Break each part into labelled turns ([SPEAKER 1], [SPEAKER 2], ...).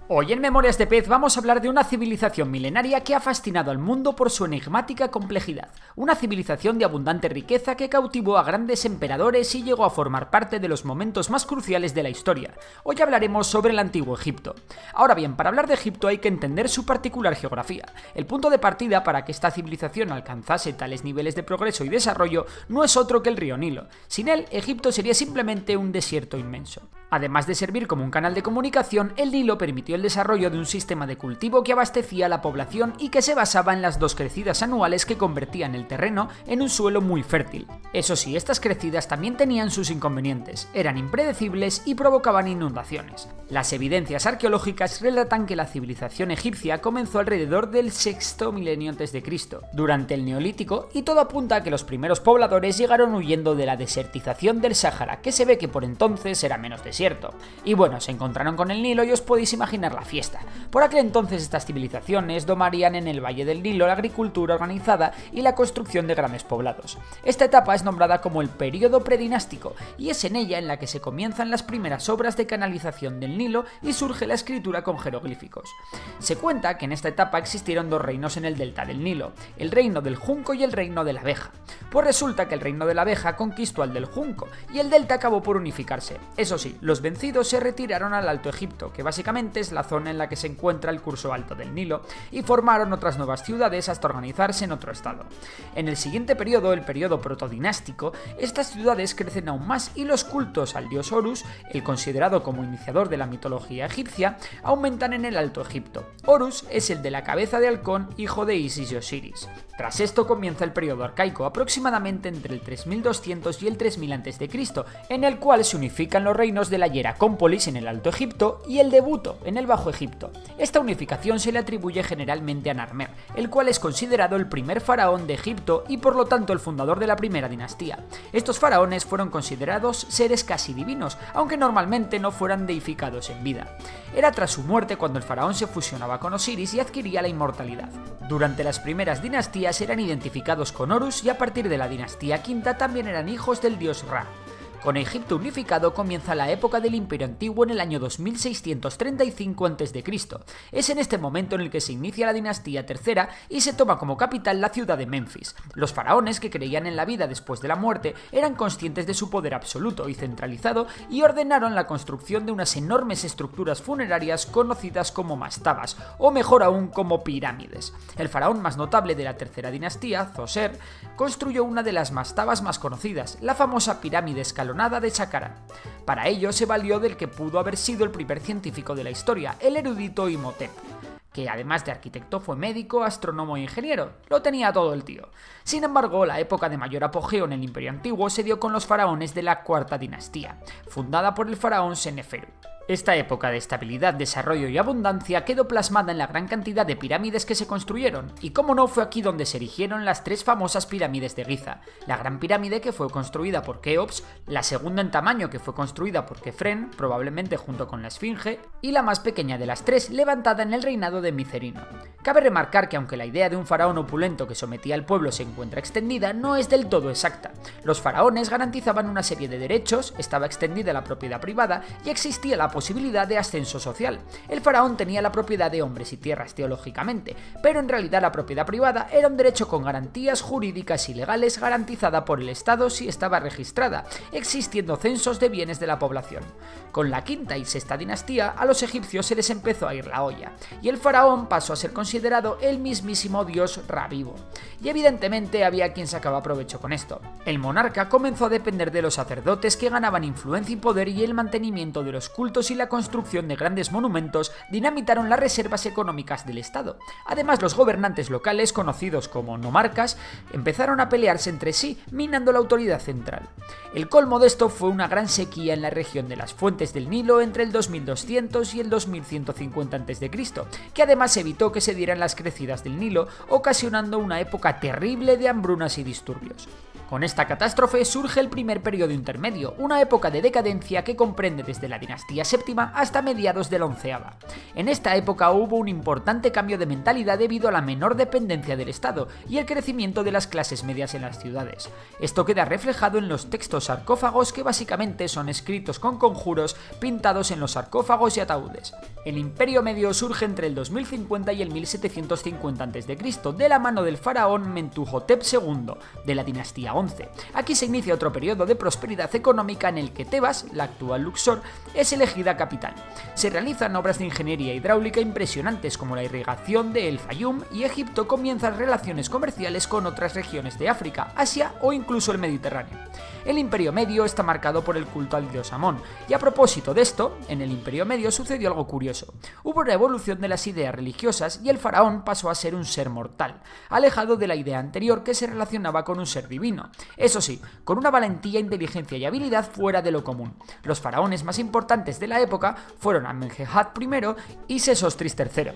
[SPEAKER 1] Hoy en Memorias de Pez vamos a hablar de una civilización milenaria que ha fascinado al mundo por su enigmática complejidad. Una civilización de abundante riqueza que cautivó a grandes emperadores y llegó a formar parte de los momentos más cruciales de la historia. Hoy hablaremos sobre el Antiguo Egipto. Ahora bien, para hablar de Egipto hay que entender su particular geografía. El punto de partida para que esta civilización alcanzase tales niveles de progreso y desarrollo no es otro que el río Nilo. Sin él, Egipto sería simplemente un desierto inmenso. Además de servir como un canal de comunicación, el Nilo permitió el desarrollo de un sistema de cultivo que abastecía a la población y que se basaba en las dos crecidas anuales que convertían el terreno en un suelo muy fértil. Eso sí, estas crecidas también tenían sus inconvenientes, eran impredecibles y provocaban inundaciones. Las evidencias arqueológicas relatan que la civilización egipcia comenzó alrededor del sexto milenio a.C., durante el Neolítico, y todo apunta a que los primeros pobladores llegaron huyendo de la desertización del Sáhara, que se ve que por entonces era menos desierto. Y bueno, se encontraron con el Nilo y os podéis imaginar la fiesta. Por aquel entonces estas civilizaciones domarían en el Valle del Nilo la agricultura organizada y la construcción de grandes poblados. Esta etapa es nombrada como el período predinástico y es en ella en la que se comienzan las primeras obras de canalización del Nilo y surge la escritura con jeroglíficos. Se cuenta que en esta etapa existieron dos reinos en el delta del Nilo, el reino del junco y el reino de la abeja. Pues resulta que el reino de la abeja conquistó al del junco y el delta acabó por unificarse. Eso sí, los vencidos se retiraron al Alto Egipto, que básicamente es la zona en la que se encuentra el curso alto del Nilo, y formaron otras nuevas ciudades hasta organizarse en otro estado. En el siguiente periodo, el periodo protodinástico, estas ciudades crecen aún más y los cultos al dios Horus, el considerado como iniciador de la mitología egipcia, aumentan en el Alto Egipto. Horus es el de la cabeza de halcón, hijo de Isis y Osiris. Tras esto comienza el periodo arcaico, aproximadamente entre el 3200 y el 3000 a.C., en el cual se unifican los reinos de la Hieracómpolis en el Alto Egipto y el de Buto en el Bajo Egipto. Esta unificación se le atribuye generalmente a Narmer, el cual es considerado el primer faraón de Egipto y por lo tanto el fundador de la primera dinastía. Estos faraones fueron considerados seres casi divinos, aunque normalmente no fueran deificados en vida. Era tras su muerte cuando el faraón se fusionaba con Osiris y adquiría la inmortalidad. Durante las primeras dinastías eran identificados con Horus y a partir de la dinastía quinta también eran hijos del dios Ra. Con Egipto unificado comienza la época del Imperio Antiguo en el año 2635 a.C. Es en este momento en el que se inicia la dinastía tercera y se toma como capital la ciudad de Menfis. Los faraones, que creían en la vida después de la muerte, eran conscientes de su poder absoluto y centralizado y ordenaron la construcción de unas enormes estructuras funerarias conocidas como mastabas, o mejor aún como pirámides. El faraón más notable de la tercera dinastía, Zoser, construyó una de las mastabas más conocidas, la famosa pirámide escalonada de Saqqara. Para ello se valió del que pudo haber sido el primer científico de la historia, el erudito Imhotep, que además de arquitecto fue médico, astrónomo e ingeniero. Lo tenía todo el tío. Sin embargo, la época de mayor apogeo en el Imperio Antiguo se dio con los faraones de la cuarta dinastía, fundada por el faraón Seneferu. Esta época de estabilidad, desarrollo y abundancia quedó plasmada en la gran cantidad de pirámides que se construyeron, y como no fue aquí donde se erigieron las tres famosas pirámides de Giza, la gran pirámide que fue construida por Keops, la segunda en tamaño que fue construida por Kefren, probablemente junto con la Esfinge, y la más pequeña de las tres levantada en el reinado de Micerino. Cabe remarcar que aunque la idea de un faraón opulento que sometía al pueblo se encuentra extendida, no es del todo exacta. Los faraones garantizaban una serie de derechos, estaba extendida la propiedad privada y existía la posibilidad de ascenso social. El faraón tenía la propiedad de hombres y tierras teológicamente, pero en realidad la propiedad privada era un derecho con garantías jurídicas y legales garantizada por el Estado si estaba registrada, existiendo censos de bienes de la población. Con la quinta y sexta dinastía a los egipcios se les empezó a ir la olla, y el faraón pasó a ser considerado el mismísimo dios Ra vivo. Y evidentemente había quien sacaba provecho con esto. El monarca comenzó a depender de los sacerdotes que ganaban influencia y poder, y el mantenimiento de los cultos y la construcción de grandes monumentos dinamitaron las reservas económicas del Estado. Además, los gobernantes locales, conocidos como nomarcas, empezaron a pelearse entre sí, minando la autoridad central. El colmo de esto fue una gran sequía en la región de las fuentes del Nilo entre el 2200 y el 2150 a.C., que además evitó que se dieran las crecidas del Nilo, ocasionando una época terrible de hambrunas y disturbios. Con esta catástrofe surge el primer periodo intermedio, una época de decadencia que comprende desde la dinastía séptima hasta mediados de la onceava. En esta época hubo un importante cambio de mentalidad debido a la menor dependencia del Estado y el crecimiento de las clases medias en las ciudades. Esto queda reflejado en los textos sarcófagos, que básicamente son escritos con conjuros pintados en los sarcófagos y ataúdes. El Imperio Medio surge entre el 2050 y el 1750 a.C. de la mano del faraón Mentuhotep II, de la dinastía 11. Aquí se inicia otro periodo de prosperidad económica en el que Tebas, la actual Luxor, es elegida capital. Se realizan obras de ingeniería hidráulica impresionantes como la irrigación de El Fayum, y Egipto comienza relaciones comerciales con otras regiones de África, Asia o incluso el Mediterráneo. El Imperio Medio está marcado por el culto al dios Amón, y a propósito de esto, en el Imperio Medio sucedió algo curioso. Hubo una evolución de las ideas religiosas y el faraón pasó a ser un ser mortal, alejado de la idea anterior que se relacionaba con un ser divino. Eso sí, con una valentía, inteligencia y habilidad fuera de lo común. Los faraones más importantes de la época fueron Amenhotep I y Sesostris III.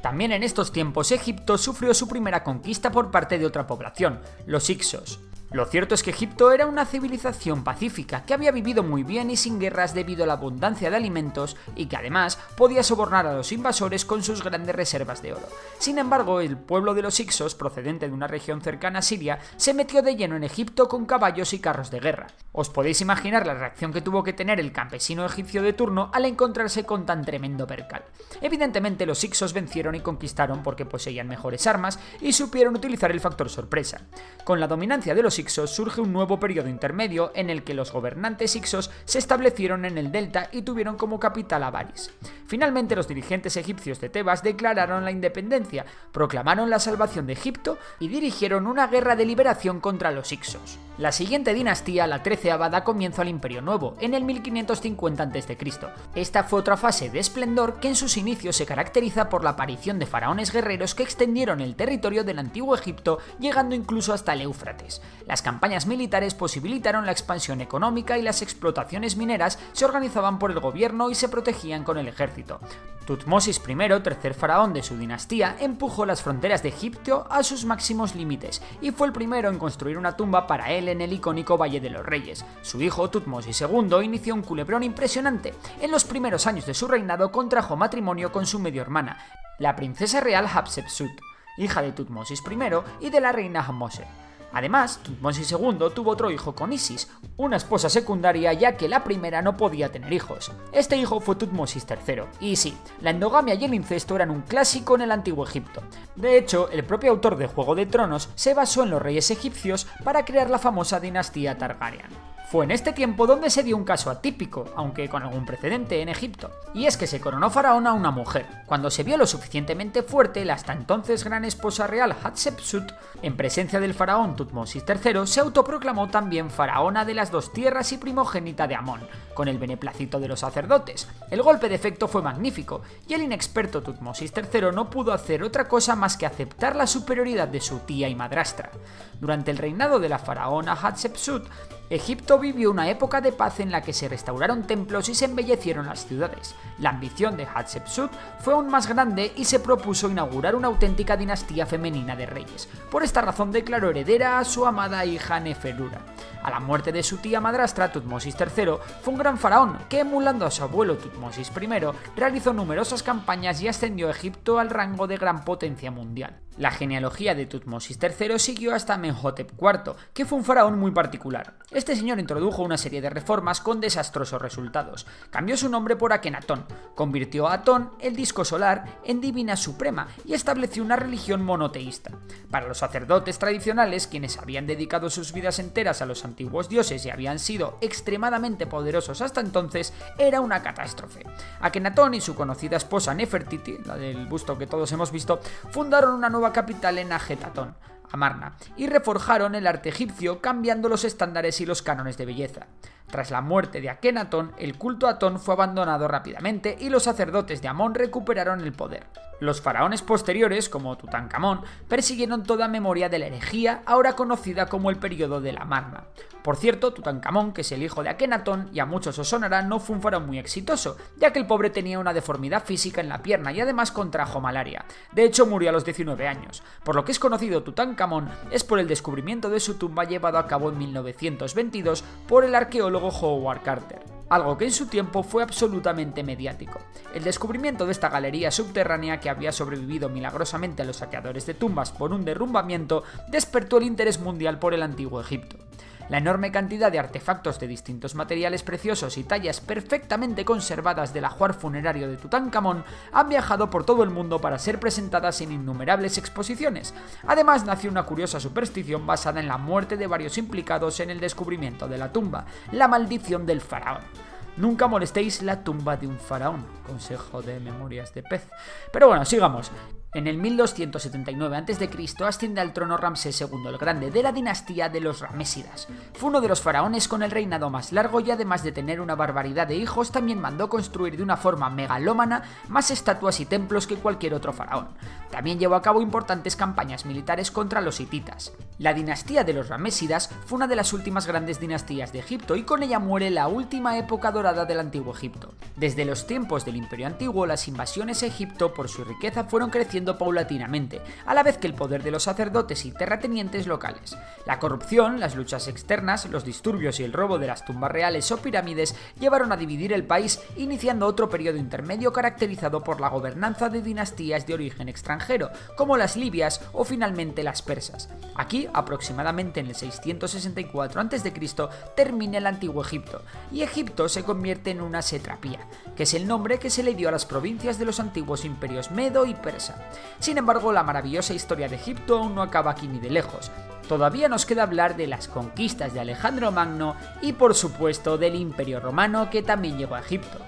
[SPEAKER 1] También en estos tiempos Egipto sufrió su primera conquista por parte de otra población, los Hicsos. Lo cierto es que Egipto era una civilización pacífica que había vivido muy bien y sin guerras debido a la abundancia de alimentos, y que además podía sobornar a los invasores con sus grandes reservas de oro. Sin embargo, el pueblo de los Hicsos, procedente de una región cercana a Siria, se metió de lleno en Egipto con caballos y carros de guerra. Os podéis imaginar la reacción que tuvo que tener el campesino egipcio de turno al encontrarse con tan tremendo percal. Evidentemente los Hicsos vencieron y conquistaron porque poseían mejores armas y supieron utilizar el factor sorpresa. Con la dominancia de los Hicsos surge un nuevo periodo intermedio en el que los gobernantes Hicsos se establecieron en el delta y tuvieron como capital a Baris. Finalmente los dirigentes egipcios de Tebas declararon la independencia, proclamaron la salvación de Egipto y dirigieron una guerra de liberación contra los Hicsos. La siguiente dinastía, la XIII, da comienzo al Imperio Nuevo, en el 1550 a.C. Esta fue otra fase de esplendor que en sus inicios se caracteriza por la aparición de faraones guerreros que extendieron el territorio del antiguo Egipto, llegando incluso hasta el Éufrates. Las campañas militares posibilitaron la expansión económica y las explotaciones mineras se organizaban por el gobierno y se protegían con el ejército. Tutmosis I, tercer faraón de su dinastía, empujó las fronteras de Egipto a sus máximos límites y fue el primero en construir una tumba para él en el icónico Valle de los Reyes. Su hijo, Tutmosis II, inició un culebrón impresionante. En los primeros años de su reinado contrajo matrimonio con su medio hermana, la princesa real Hatshepsut, hija de Tutmosis I y de la reina Ahmose. Además, Tutmosis II tuvo otro hijo con Isis, una esposa secundaria, ya que la primera no podía tener hijos. Este hijo fue Tutmosis III. Y sí, la endogamia y el incesto eran un clásico en el antiguo Egipto. De hecho, el propio autor de Juego de Tronos se basó en los reyes egipcios para crear la famosa dinastía Targaryen. Fue en este tiempo donde se dio un caso atípico, aunque con algún precedente en Egipto, y es que se coronó faraón a una mujer. Cuando se vio lo suficientemente fuerte, la hasta entonces gran esposa real Hatshepsut, en presencia del faraón Tutmosis III, se autoproclamó también faraona de las dos tierras y primogénita de Amón, con el beneplácito de los sacerdotes. El golpe de efecto fue magnífico, y el inexperto Tutmosis III no pudo hacer otra cosa más que aceptar la superioridad de su tía y madrastra. Durante el reinado de la faraona Hatshepsut, Egipto vivió una época de paz en la que se restauraron templos y se embellecieron las ciudades. La ambición de Hatshepsut fue aún más grande y se propuso inaugurar una auténtica dinastía femenina de reyes. Por esta razón declaró heredera a su amada hija Neferura. A la muerte de su tía madrastra, Tutmosis III fue un gran faraón que, emulando a su abuelo Tutmosis I, realizó numerosas campañas y ascendió a Egipto al rango de gran potencia mundial. La genealogía de Tutmosis III siguió hasta Amenhotep IV, que fue un faraón muy particular. Este señor introdujo una serie de reformas con desastrosos resultados. Cambió su nombre por Akenatón, convirtió a Atón, el disco solar, en divina suprema y estableció una religión monoteísta. Para los sacerdotes tradicionales, quienes habían dedicado sus vidas enteras a los antiguos dioses y habían sido extremadamente poderosos hasta entonces, era una catástrofe. Akenatón y su conocida esposa Nefertiti, la del busto que todos hemos visto, fundaron una nueva capital en Ajetatón, Amarna, y reforjaron el arte egipcio cambiando los estándares y los cánones de belleza. Tras la muerte de Akenatón, el culto a Atón fue abandonado rápidamente y los sacerdotes de Amón recuperaron el poder. Los faraones posteriores, como Tutankamón, persiguieron toda memoria de la herejía, ahora conocida como el período de la Amarna. Por cierto, Tutankamón, que es el hijo de Akenatón, y a muchos os sonará, no fue un faraón muy exitoso, ya que el pobre tenía una deformidad física en la pierna y además contrajo malaria. De hecho, murió a los 19 años. Por lo que es conocido Tutankamón Tutankamón es por el descubrimiento de su tumba llevado a cabo en 1922 por el arqueólogo Howard Carter, algo que en su tiempo fue absolutamente mediático. El descubrimiento de esta galería subterránea, que había sobrevivido milagrosamente a los saqueadores de tumbas por un derrumbamiento, despertó el interés mundial por el antiguo Egipto. La enorme cantidad de artefactos de distintos materiales preciosos y tallas perfectamente conservadas del ajuar funerario de Tutankamón han viajado por todo el mundo para ser presentadas en innumerables exposiciones. Además, nació una curiosa superstición basada en la muerte de varios implicados en el descubrimiento de la tumba, la maldición del faraón. Nunca molestéis la tumba de un faraón, consejo de Memorias de Pez. Pero bueno, sigamos. En el 1279 a.C. asciende al trono Ramsés II el Grande de la dinastía de los Ramésidas. Fue uno de los faraones con el reinado más largo y, además de tener una barbaridad de hijos, también mandó construir de una forma megalómana más estatuas y templos que cualquier otro faraón. También llevó a cabo importantes campañas militares contra los hititas. La dinastía de los Ramésidas fue una de las últimas grandes dinastías de Egipto y con ella muere la última época dorada del antiguo Egipto. Desde los tiempos del Imperio Antiguo, las invasiones a Egipto por su riqueza fueron creciendo paulatinamente, a la vez que el poder de los sacerdotes y terratenientes locales. La corrupción, las luchas externas, los disturbios y el robo de las tumbas reales o pirámides llevaron a dividir el país, iniciando otro periodo intermedio caracterizado por la gobernanza de dinastías de origen extranjero, como las libias o finalmente las persas. Aquí, aproximadamente en el 664 a.C., termina el antiguo Egipto, y Egipto se convierte en una satrapía, que es el nombre que se le dio a las provincias de los antiguos imperios medo y persa. Sin embargo, la maravillosa historia de Egipto aún no acaba aquí ni de lejos. Todavía nos queda hablar de las conquistas de Alejandro Magno y, por supuesto, del Imperio Romano, que también llegó a Egipto.